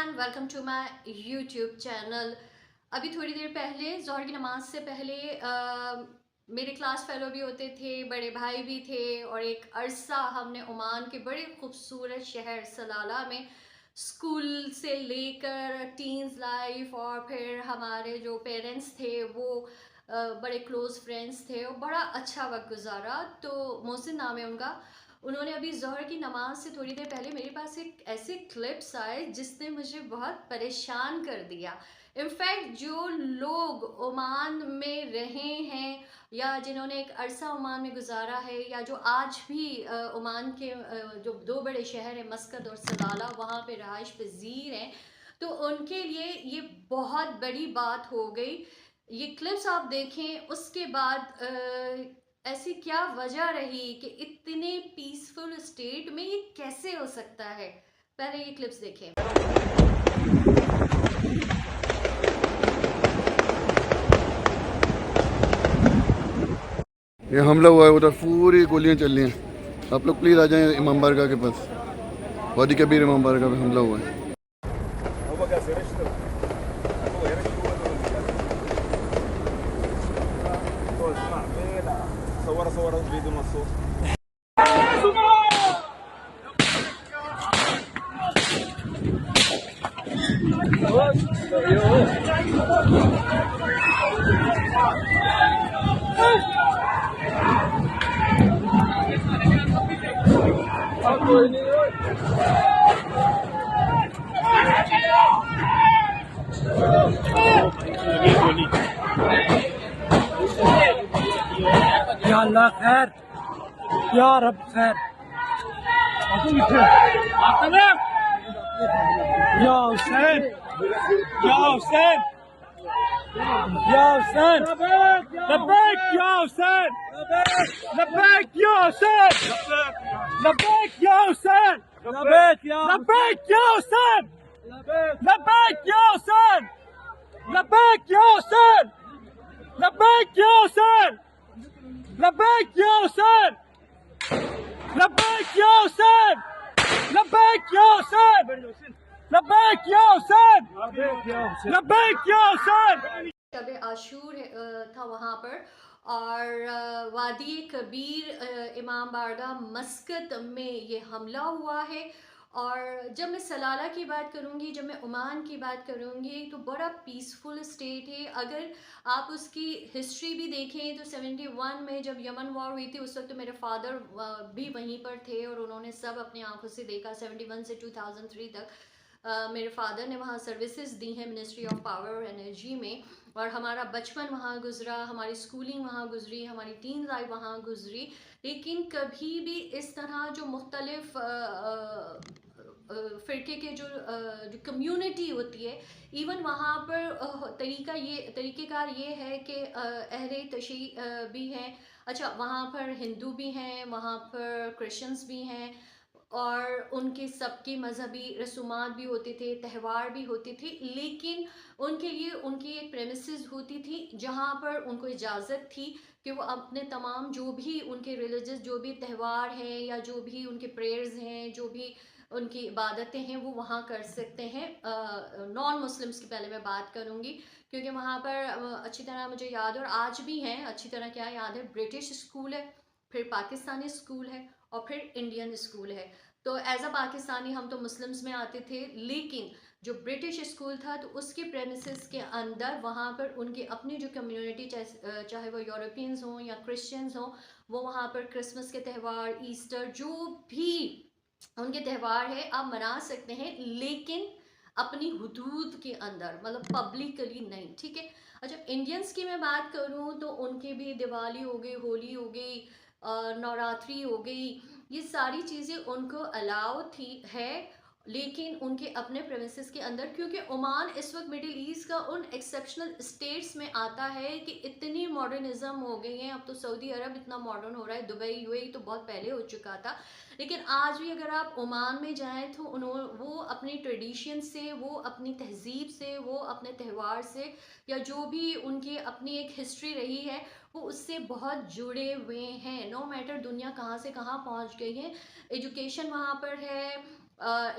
Everyone, welcome to my YouTube channel. अभी थोड़ी देर पहले ज़ोहर की नमाज से पहले मेरे क्लास फेलो भी होते थे, बड़े भाई भी थे और एक अरसा हमने ओमान के बड़े खूबसूरत शहर सलाला में स्कूल से लेकर टीन्स लाइफ और फिर हमारे जो पेरेंट्स थे वो बड़े क्लोज़ फ्रेंड्स थे और बड़ा अच्छा वक्त गुजारा। तो मोहसिन नाम है उनका। उन्होंने अभी ज़ोहर की नमाज से थोड़ी देर पहले मेरे पास एक ऐसे क्लिप्स आए जिसने मुझे बहुत परेशान कर दिया। इनफैक्ट जो लोग ओमान में रहे हैं या जिन्होंने एक अरसा ओमान में गुजारा है या जो आज भी ओमान के जो दो बड़े शहर हैं मस्कत और सलाला वहाँ पे रहाइश पजीर हैं, तो उनके लिए ये बहुत बड़ी बात हो गई। ये क्लिप्स आप देखें, उसके बाद ऐसी क्या वजह रही कि इतने पीसफुल स्टेट में ये कैसे हो सकता है। पहले ये क्लिप्स देखें। ये हमला हुआ है, उधर पूरी गोलियां चल रही हैं। आप लोग प्लीज़ आ जाएं इमाम बारगाह के पास। वादी कबीर इमाम बारगाह पे हमला हुआ है। या अल्लाह खैर, या रब खैर। या हुसैन, या हुसैन, या हुसैन, लब्बैक या हुसैन, लब्बैक या हुसैन, लब्बैक या हुसैन, लब्बैक या हुसैन, लब्बैक या हुसैन, लब्बैक या हुसैन, लब्बैक या हुसैन, लब्बैक या हुसैन, लब्बैक या हुसैन, लब्बैक या हुसैन, लब्बैक या हुसैन, लब्बैक या हुसैन। शब आशूर था वहाँ पर और वादी कबीर इमाम बारगाह मस्कत में ये हमला हुआ है। और जब मैं सलाला की बात करूँगी, जब मैं ओमान की बात करूँगी, तो बड़ा पीसफुल स्टेट है। अगर आप उसकी हिस्ट्री भी देखें तो 71 में जब यमन वॉर हुई थी उस वक्त तो मेरे फादर भी वहीं पर थे और उन्होंने सब अपनी आंखों से देखा। 71 से 2003 तक मेरे फादर ने वहाँ सर्विसेज दी हैं मिनिस्ट्री ऑफ पावर और एनर्जी में, और हमारा बचपन वहाँ गुजरा, हमारी स्कूलिंग वहाँ गुजरी, हमारी टीन लाइफ वहाँ गुजरी। लेकिन कभी भी इस तरह जो मुख्तलिफ फ़िरके के जो कम्युनिटी होती है, इवन वहाँ पर तरीक़ेकार ये है कि अहले तशी भी हैं। अच्छा, वहाँ पर हिंदू भी हैं, वहाँ पर क्रिश्चियंस भी हैं और उनके सबके मजहबी रसूमात भी होते थे, त्यौहार भी होते थे, लेकिन उनके लिए उनकी एक प्रेमिसेस होती थी जहाँ पर उनको इजाज़त थी कि वो अपने तमाम जो भी उनके रिलीजियस जो भी त्यौहार हैं या जो भी उनके प्रेयर्स हैं, जो भी उनकी इबादतें हैं, वो वहाँ कर सकते हैं। नॉन मुस्लिम्स की पहले मैं बात करूँगी क्योंकि वहाँ पर अच्छी तरह मुझे याद है और आज भी हैं, अच्छी तरह क्या याद है, ब्रिटिश स्कूल है, फिर पाकिस्तानी स्कूल है और फिर इंडियन स्कूल है। तो एज अ पाकिस्तानी हम तो मुस्लिम्स में आते थे, लेकिन जो ब्रिटिश स्कूल था तो उसके प्रेमिसेस के अंदर वहाँ पर उनकी अपनी जो कम्युनिटी, चाहे वो यूरोपियंस हों या क्रिश्चियंस हों, वो वहाँ पर क्रिसमस के त्यौहार, ईस्टर, जो भी उनके त्यौहार है आप मना सकते हैं, लेकिन अपनी हुदूद के अंदर, मतलब पब्लिकली नहीं, ठीक है। अच्छा, इंडियंस की मैं बात करूं तो उनके भी दिवाली हो गई, होली हो गई, नवरात्रि हो गई, ये सारी चीज़ें उनको अलाउ थी है, लेकिन उनके अपने प्रेमिसेस के अंदर, क्योंकि ओमान इस वक्त मिडिल ईस्ट का उन एक्सेप्शनल स्टेट्स में आता है कि इतनी मॉडर्निज्म हो गई है। अब तो सऊदी अरब इतना मॉडर्न हो रहा है, दुबई यूएई तो बहुत पहले हो चुका था, लेकिन आज भी अगर आप ओमान में जाएं तो वो अपनी ट्रेडिशन से, वो अपनी तहजीब से, वो अपने त्यौहार से, या जो भी उनकी अपनी एक हिस्ट्री रही है, वो उससे बहुत जुड़े हुए हैं। नो मैटर दुनिया कहाँ से कहाँ पहुँच गई है, एजुकेशन वहाँ पर है,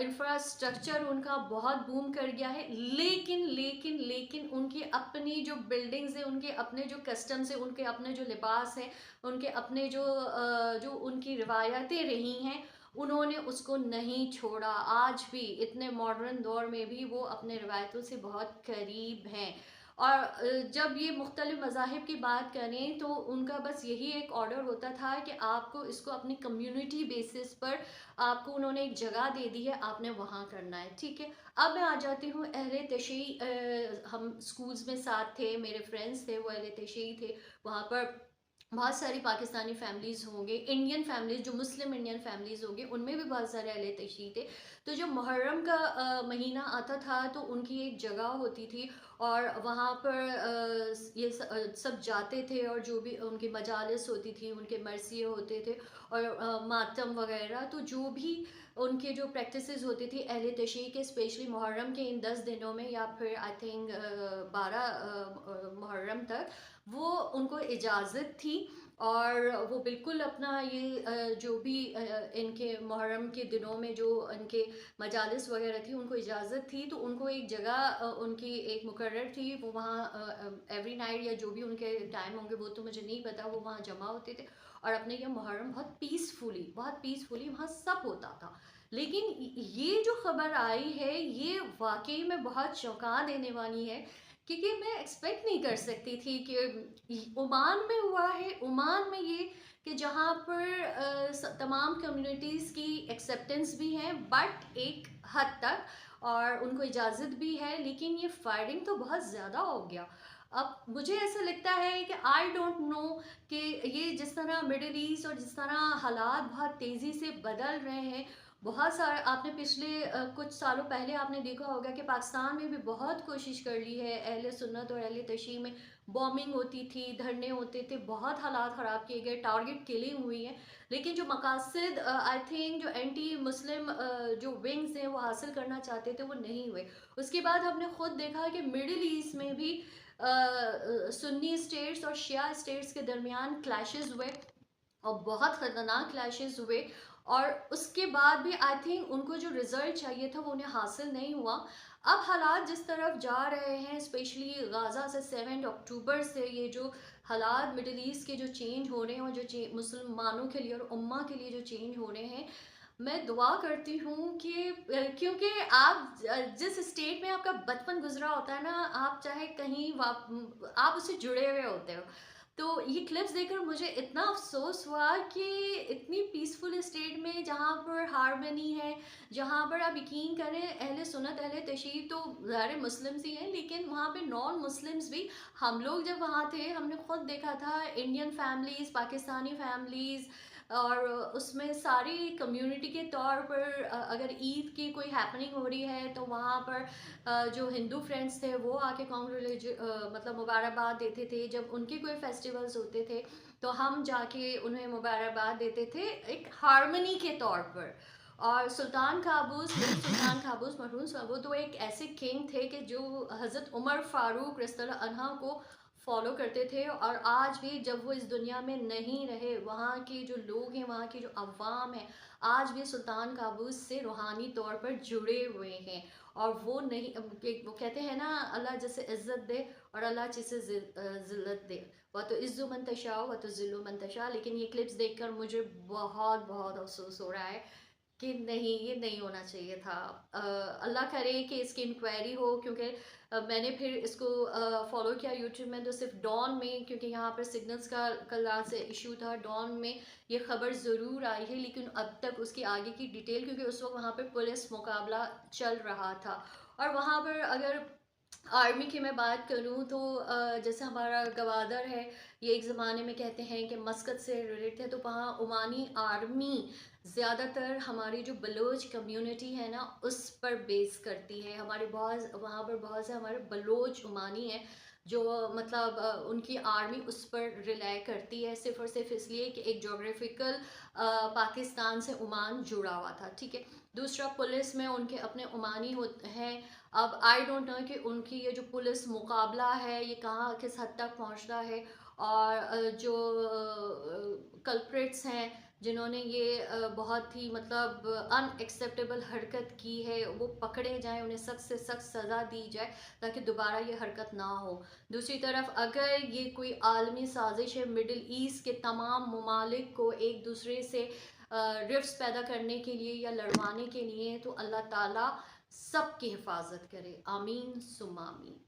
इंफ्रास्ट्रक्चर उनका बहुत बूम कर गया है, लेकिन लेकिन लेकिन उनकी अपनी जो बिल्डिंग्स है, उनके अपने जो कस्टम्स है, उनके अपने जो लिबास है, उनके अपने जो उनकी रिवायतें रही हैं, उन्होंने उसको नहीं छोड़ा। आज भी इतने मॉडर्न दौर में भी वो अपने रिवायतों से बहुत करीब हैं। और जब ये मुख्तलिफ मज़ाहिब की बात करें तो उनका बस यही एक ऑर्डर होता था कि आपको इसको अपनी कम्युनिटी बेसिस पर आपको उन्होंने एक जगह दे दी है, आपने वहाँ करना है, ठीक है। अब मैं आ जाती हूँ अहले तशय्युई। हम स्कूल्स में साथ थे, मेरे फ्रेंड्स थे वो अहले तशय्युई थे। वहाँ पर बहुत सारी पाकिस्तानी फैमिलीज़ होंगे, इंडियन फैमिलीज़ जो मुस्लिम इंडियन फैमिलीज़ होंगे, उनमें भी बहुत सारे अहले तशय्युई थे। तो जो मुहर्रम का महीना आता था तो उनकी एक जगह होती थी, और वहाँ पर सब जाते थे, और जो भी उनकी मजालिस होती थी, उनके मरसिए होते थे, और मातम वगैरह, तो जो भी उनके जो प्रैक्टिसेस होती थी अहले तशय्युई के, स्पेशली मुहर्रम के इन 10 दिनों में, या फिर आई थिंक 12 मुहर्रम तक, वो उनको इजाज़त थी। और वो बिल्कुल अपना ये जो भी इनके मुहर्रम के दिनों में जो इनके मजालिस वगैरह थी, उनको इजाज़त थी, तो उनको एक जगह उनकी एक मुकर्रर थी, वो वहाँ एवरी नाइट या जो भी उनके टाइम होंगे वो तो मुझे नहीं पता, वो वहाँ जमा होते थे और अपने ये मुहर्रम बहुत पीसफुली वहाँ सब होता था। लेकिन ये जो खबर आई है, ये वाकई में बहुत चौंका देने वाली है, क्योंकि मैं एक्सपेक्ट नहीं कर सकती थी कि ओमान में हुआ है। ओमान में ये कि जहाँ पर तमाम कम्युनिटीज़ की एक्सेप्टेंस भी है, बट एक हद तक, और उनको इजाज़त भी है, लेकिन ये फायरिंग तो बहुत ज़्यादा हो गया। अब मुझे ऐसा लगता है कि आई डोंट नो कि ये जिस तरह मिडिल ईस्ट और जिस तरह हालात बहुत तेज़ी से बदल रहे हैं, बहुत सारे आपने पिछले कुछ सालों पहले आपने देखा होगा कि पाकिस्तान में भी बहुत कोशिश कर ली है, अहले सुन्नत और अहले तशय्युई में बॉम्बिंग होती थी, धरने होते थे, बहुत हालात ख़राब किए गए, टारगेट किलिंग हुई है, लेकिन जो मकासद आई थिंक जो एंटी मुस्लिम जो विंग्स हैं वो हासिल करना चाहते थे, वो नहीं हुए। उसके बाद हमने खुद देखा कि मिडिल ईस्ट में भी सुन्नी स्टेट्स और शिया स्टेट्स के दरमियान क्लैशेस हुए, और बहुत ख़तरनाक क्लैशेस हुए, और उसके बाद भी आई थिंक उनको जो रिज़ल्ट चाहिए था वो उन्हें हासिल नहीं हुआ। अब हालात जिस तरफ जा रहे हैं, स्पेशली गाज़ा से 7 अक्टूबर से ये जो हालात मिडिल ईस्ट के जो चेंज हो रहे हैं, और जो मुसलमानों के लिए और उम्मा के लिए जो चेंज हो रहे हैं, मैं दुआ करती हूँ कि क्योंकि आप जिस स्टेट में आपका बचपन गुजरा होता है ना, आप चाहे कहीं आप उससे जुड़े हुए होते हो। तो ये क्लिप्स देखकर मुझे इतना अफ़सोस हुआ कि इतनी पीसफुल स्टेट में जहाँ पर हार्मनी है, जहाँ पर आप यकीन करें अहले सुन्नत अहले तशय्युई तो ज़ाहिर मुस्लिम्स ही हैं, लेकिन वहाँ पे नॉन मुस्लिम्स भी, हम लोग जब वहाँ थे हमने खुद देखा था इंडियन फैमिलीज़, पाकिस्तानी फैमिलीज़, और उसमें सारी कम्युनिटी के तौर पर अगर ईद की कोई हैपनिंग हो रही है तो वहाँ पर जो हिंदू फ्रेंड्स थे वो आके मतलब मुबारकबाद देते थे। जब उनके कोई फेस्टिवल्स होते थे तो हम जाके उन्हें मुबारकबाद देते थे, एक हार्मनी के तौर पर। और सुल्तान काबूस, सुल्तान काबूस मरहूम, वो तो एक ऐसे किंग थे कि जो हज़रत उमर फ़ारूक रज़ियल्लाहु अन्हा को फॉलो करते थे, और आज भी जब वो इस दुनिया में नहीं रहे, वहाँ के जो लोग हैं, वहाँ की जो अवाम है, आज भी सुल्तान काबूस से रूहानी तौर पर जुड़े हुए हैं। और वो नहीं, वो कहते हैं ना, अल्लाह जैसे इज़्ज़त दे और अल्लाह जैसे ज़िल्लत दे, व तो इज़्ज़ु मन तशा व तो ज़िल्लु मन तशा। लेकिन ये क्लिप्स देखकर मुझे बहुत बहुत अफसोस हो रहा है कि नहीं, ये नहीं होना चाहिए था। अल्लाह करे कि इसकी इंक्वायरी हो, क्योंकि मैंने फिर इसको फॉलो किया यूट्यूब में, तो सिर्फ डॉन में, क्योंकि यहाँ पर सिग्नल्स का कल रात से इशू था, डॉन में ये खबर ज़रूर आई है, लेकिन अब तक उसकी आगे की डिटेल, क्योंकि उस वक्त वहाँ पर पुलिस मुकाबला चल रहा था। और वहाँ पर अगर आर्मी की मैं बात करूँ तो जैसे हमारा गवादर है, ये एक ज़माने में कहते हैं कि मस्कत से रिलेटेड है, तो वहाँ ओमानी आर्मी ज़्यादातर हमारी जो बलोच कम्युनिटी है ना उस पर बेस करती है। हमारे बहुत वहाँ पर बहुत से हमारे बलोच ओमानी हैं जो मतलब उनकी आर्मी उस पर रिलाई करती है, सिर्फ़ और सिर्फ इसलिए कि एक जोग्राफिकल पाकिस्तान से ओमान जुड़ा हुआ था, ठीक है। दूसरा, पुलिस में उनके अपने ओमानी होते हैं। अब आई डोंट नो कि उनकी ये जो पुलिस मुकाबला है ये कहाँ किस हद तक पहुँचता है, और जो कल्प्रिट्स हैं जिन्होंने ये बहुत ही मतलब अनएक्सेप्टेबल हरकत की है, वो पकड़े जाएं, उन्हें सख्त से सख्त सज़ा दी जाए ताकि दोबारा ये हरकत ना हो। दूसरी तरफ अगर ये कोई आलमी साजिश है मिडिल ईस्ट के तमाम ममालिक को एक दूसरे से रिफ्ट्स पैदा करने के लिए या लड़वाने के लिए, तो अल्लाह ताला सबकी हिफाजत करे। आमीन सुम्मा आमीन।